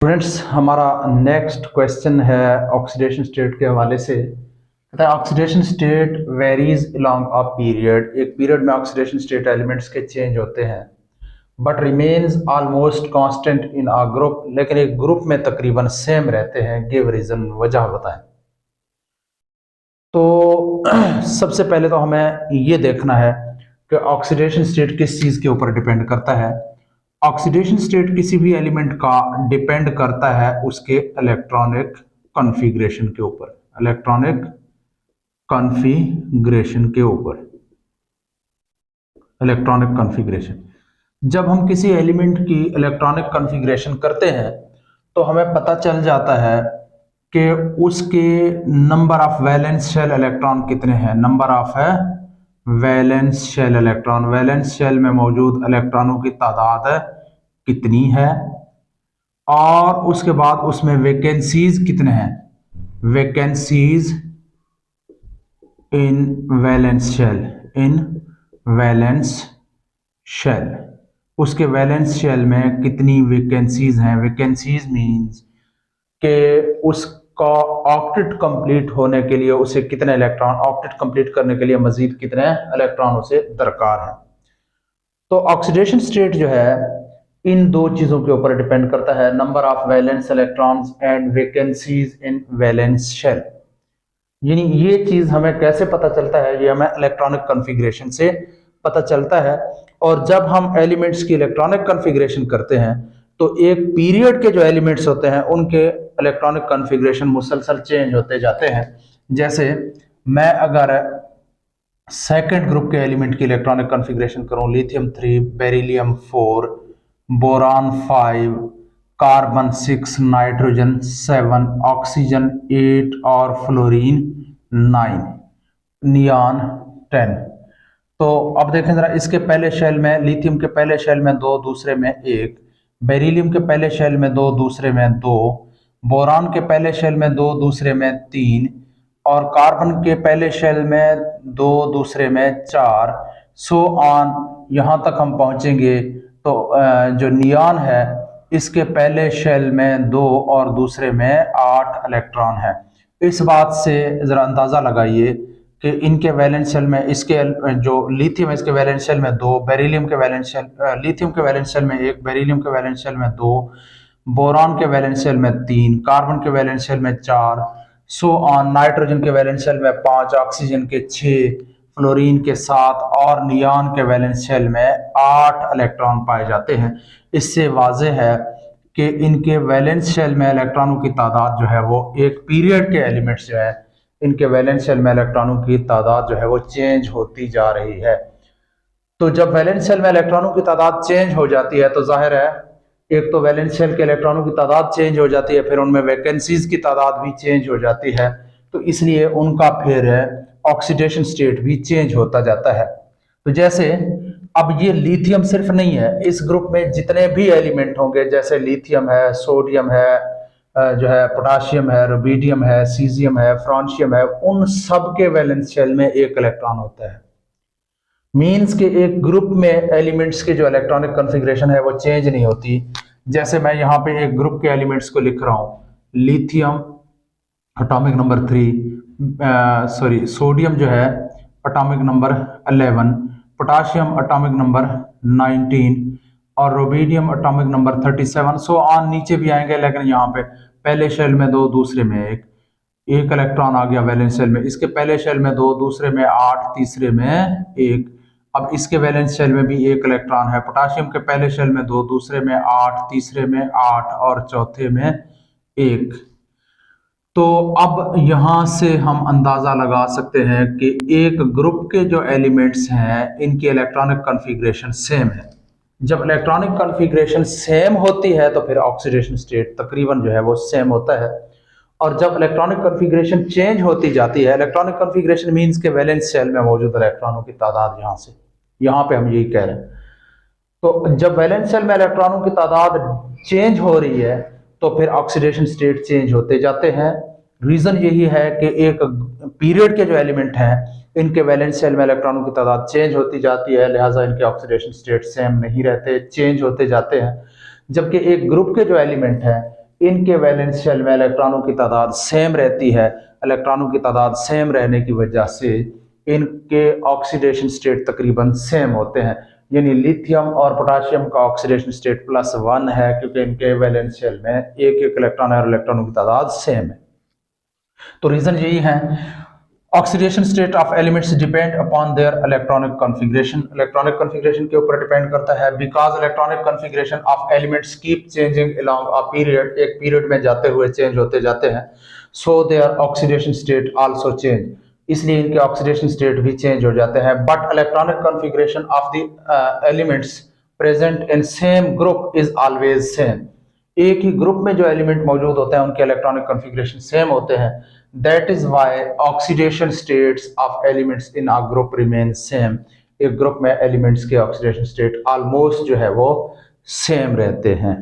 Students, हमारा next question है oxidation state के हवाले से। कहता है oxidation state varies along a period. एक पीरियड में ऑक्सीडेशन स्टेट एलिमेंट्स के चेंज होते हैं but remains almost constant in a group, लेकिन एक ग्रुप में तकरीबन सेम रहते हैं। गिव रीजन, वजह बताएं। तो सबसे पहले तो हमें ये देखना है कि ऑक्सीडेशन स्टेट किस चीज़ के ऊपर डिपेंड करता है। ऑक्सीडेशन स्टेट किसी भी एलिमेंट का डिपेंड करता है उसके इलेक्ट्रॉनिक कॉन्फ़िगरेशन के ऊपर। इलेक्ट्रॉनिक कॉन्फ़िगरेशन के ऊपर, इलेक्ट्रॉनिक कॉन्फ़िगरेशन। जब हम किसी एलिमेंट की इलेक्ट्रॉनिक कॉन्फ़िगरेशन करते हैं तो हमें पता चल जाता है कि उसके number of valence shell electron कितने हैं। नंबर ऑफ है valence shell electron, valence shell में मौजूद इलेक्ट्रॉनों की तादाद कितनी है, और उसके बाद उसमें वैकेंसीज कितने हैं। Vacancies in valence shell, in valence shell, उसके वैलेंस शेल में कितनी वैकेंसीज हैं। वैकेंसीज मींस कि उसका ऑक्टेट कंप्लीट होने के लिए उसे कितने इलेक्ट्रॉन, ऑक्टेट कंप्लीट करने के लिए मजीद कितने इलेक्ट्रॉन उसे दरकार है। तो ऑक्सीडेशन स्टेट जो है इन दो चीजों के ऊपर डिपेंड करता है, number of valence electrons and vacancies in valence shell. यानी ये चीज हमें कैसे पता चलता है, ये हमें इलेक्ट्रॉनिक कॉन्फ़िगरेशन से पता चलता है। और जब हम एलिमेंट्स की इलेक्ट्रॉनिक कॉन्फ़िगरेशन करते हैं तो एक पीरियड के जो एलिमेंट्स होते हैं उनके इलेक्ट्रॉनिक कॉन्फ़िगरेशन मुसलसल चेंज होते जाते हैं। जैसे मैं अगर सेकेंड ग्रुप के एलिमेंट की इलेक्ट्रॉनिक कॉन्फ़िगरेशन करूं, lithium 3, beryllium 4, boron 5, carbon 6, nitrogen 7, oxygen 8 और फ्लोरीन 9, नियॉन 10। तो अब देखें जरा, इसके पहले शेल में लिथियम के पहले शेल में 2, दूसरे में 1, बेरिलियम के पहले शेल में 2, दूसरे में 2, बोरान के पहले शेल में 2, दूसरे में 3, और कार्बन के पहले शेल में 2, दूसरे में 4, सो ऑन यहाँ तक हम पहुँचेंगे। तो जो नियॉन है इसके पहले शेल में 2 और दूसरे में 8 इलेक्ट्रॉन है। इस बात से ज़रा अंदाज़ा लगाइए कि इनके वैलेंस शेल में, इसके जो लिथियम है इसके वैलेंस शेल में 2, बेरिलियम के वैलेंस शेल, लिथियम के वैलेंस शेल में 1, बेरिलियम के वैलेंस शेल में 2, बोरान के वैलेंस शेल में 3, कार्बन के वैलेंस शेल में 4, सो ऑन, नाइट्रोजन के वैलेंस शेल में 5, ऑक्सीजन के 6, फ्लोरीन के 7 और नियॉन के वैलेंस शेल में 8 इलेक्ट्रॉन पाए जाते हैं। इससे वाज़ेह है कि इनके वैलेंस शेल में इलेक्ट्रॉनों की तादाद जो है वो एक पीरियड के एलिमेंट्स जो है इनके वैलेंस शेल में इलेक्ट्रॉनों की तादाद जो है वो चेंज होती जा रही है। तो जब वैलेंस शेल में इलेक्ट्रॉनों की तादाद चेंज हो जाती है तो जाहिर है एक तो वैलेंस शेल के इलेक्ट्रॉनों की तादाद चेंज हो जाती है, फिर उनमें वैकेंसीज की तादाद भी चेंज हो जाती है, तो इसलिए उनका फिर ऑक्सीडेशन स्टेट भी चेंज होता जाता है। तो जैसे अब ये लिथियम सिर्फ नहीं है, इस ग्रुप में जितने भी एलिमेंट होंगे जैसे लिथियम है, सोडियम है, जो है पोटाशियम है, रुबिडियम है, सीजियम है, फ्रांशियम है, उन सब के वैलेंस शेल में एक इलेक्ट्रॉन होता है। मीन्स के एक ग्रुप में एलिमेंट्स के जो इलेक्ट्रॉनिक कॉन्फ़िगरेशन है वो चेंज नहीं होती। जैसे मैं यहाँ पे एक ग्रुप के एलिमेंट्स को लिख रहा हूँ, lithium atomic number 3, sorry sodium जो है atomic number 11, potassium atomic number 19 और rubidium atomic number 37, so on नीचे भी आएंगे। लेकिन यहाँ पे पहले शेल में 2, दूसरे में 1, एक इलेक्ट्रॉन आ गया वैलेंस शेल में, इसके पहले शेल में 2, दूसरे में 8, तीसरे में 1। अब इसके वैलेंस शेल में भी एक इलेक्ट्रॉन है। पोटाशियम के पहले शेल में 2, दूसरे में 8, तीसरे में 8 और चौथे में 1। तो अब यहां से हम अंदाजा लगा सकते हैं कि एक ग्रुप के जो एलिमेंट्स हैं इनकी इलेक्ट्रॉनिक कॉन्फ़िगरेशन सेम है। जब इलेक्ट्रॉनिक कॉन्फ़िगरेशन सेम होती है तो फिर ऑक्सीडेशन स्टेट तकरीबन जो है वो सेम होता है। और जब इलेक्ट्रॉनिक कॉन्फ़िगरेशन चेंज होती जाती है, इलेक्ट्रॉनिक कॉन्फ़िगरेशन मींस के वैलेंस शेल में मौजूद इलेक्ट्रॉनों की तादाद यहाँ पे हम यही कह रहे हैं। तो जब वैलेंस शेल में इलेक्ट्रॉनों की तादाद चेंज हो रही है तो फिर ऑक्सीडेशन स्टेट चेंज होते जाते हैं। रीजन यही है कि एक पीरियड के जो एलिमेंट हैं इनके वैलेंस शेल में इलेक्ट्रॉनों की तादाद चेंज होती जाती है, लिहाजा इनके ऑक्सीडेशन स्टेट सेम नहीं रहते, चेंज होते जाते हैं। जबकि एक ग्रुप के जो एलिमेंट हैं इनके वैलेंस शेल में इलेक्ट्रॉनों की तादाद सेम रहती है। इलेक्ट्रॉनों की तादाद सेम रहने की वजह से इनके ऑक्सीडेशन स्टेट तकरीबन सेम होते हैं, यानी लिथियम और पोटाशियम का ऑक्सीडेशन स्टेट +1 है, क्योंकि इनके वैलेंस शेल में एक एक इलेक्ट्रॉन है और इलेक्ट्रॉनों की तादाद सेम है। तो रीजन यही है, oxidation state of elements depend upon their electronic configuration, electronic configuration के ऊपर डिपेंड करता है। Because electronic configuration of elements keep changing along a period, एक पीरियड में जाते हुए चेंज होते जाते हैं। So their oxidation state also change, इसलिए इनके ऑक्सीडेशन स्टेट भी चेंज हो जाते हैं। But electronic configuration of the elements present in same group is always same, एक ही ग्रुप में जो एलिमेंट मौजूद होते हैं उनके इलेक्ट्रॉनिक कॉन्फ़िगरेशन सेम होते हैं। That is why oxidation states of elements in a group remain same, एक ग्रुप में एलिमेंट्स के ऑक्सीडेशन स्टेट ऑलमोस्ट जो है वो सेम रहते हैं।